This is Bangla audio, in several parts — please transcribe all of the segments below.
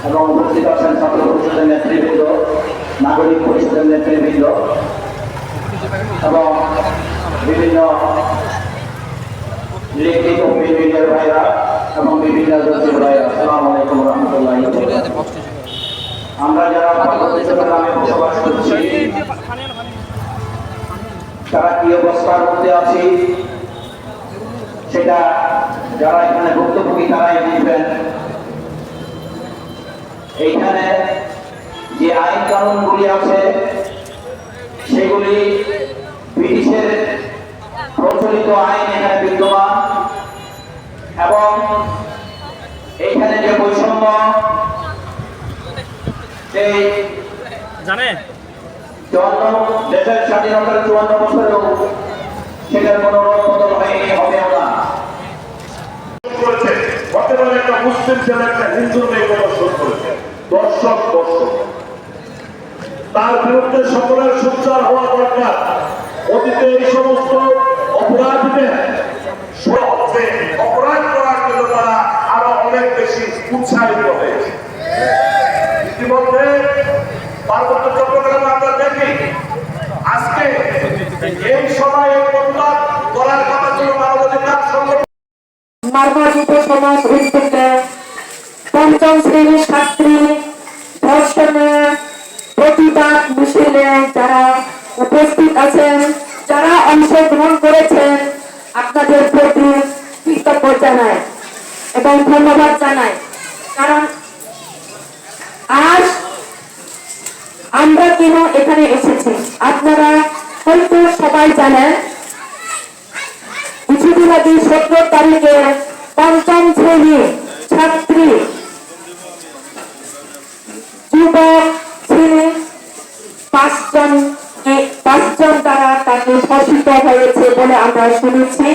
এবং উপস্থিত আছেন ছাত্র পরিষদের নেতৃবৃন্দ, নাগরিক পরিষদের নেতৃবৃন্দ এবং বিভিন্ন ইলেকট্রিক ও মিডিয়ার ভাইরা এবং বিভিন্ন দলীয় ভাইরা। আসসালামু আলাইকুম রহমতুল্লাহ। আমরা যারা চট্টগ্রামে বসবাস করছি তারা কি অবস্থার মধ্যে আছি সেটা যারা এখানে ভুক্তভোগী তারাই বুঝবেন। এইখানে যে আইন কানুনগুলি আছে সেগুলি ব্রিটিশের প্রচলিত আইন এখানে বিদ্যমান এবং এইখানে যে বৈষম্য সেই দেশের স্বাধীনতার 54 বছরেও সেটার কোনো বদল হয়নি, হবেও না। বর্তমানে একটা মুসলিম ছেলে একটা হিন্দুর মেয়ে প্রদর্শন করেছে, দর্শক তার বিরুদ্ধে সকলের সোচ্চার হওয়া দরকার। অতীতে এই সমস্ত অপরাধীদের অপরাধ করার জন্য তারা আরো অনেক বেশি উৎসাহিত হয়েছে। ইতিমধ্যে পার্বত্য চট্টগ্রামে আমরা দেখি আজকে এই সময়ে প্রতিবাদ করার কথা ছিল মানবাধিকার সংগঠন মার্মাযুক্ত সমাজ ভিত্তিতে পঞ্চম শ্রেণীর ছাত্রী ধর্ষণের প্রতিবাদ মিছিলে যারা উপস্থিত আছেন, যারা অংশগ্রহণ করেছেন, আপনাদের প্রতি কৃতজ্ঞ জানাই এবং ধন্যবাদ জানাই। কারণ আজ আমরা কেন এখানে এসেছি আপনারা হয়তো সবাই জানেন। কিছুদিন আগে 17 তারিখে পঞ্চম শ্রেণীর ছাত্রী যুবক ছেলে 5 জন দ্বারা তাকে ধর্ষিত হয়েছে বলে আমরা শুনেছি।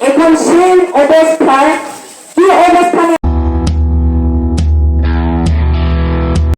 এখন সেই অবস্থায় কি অবস্থানে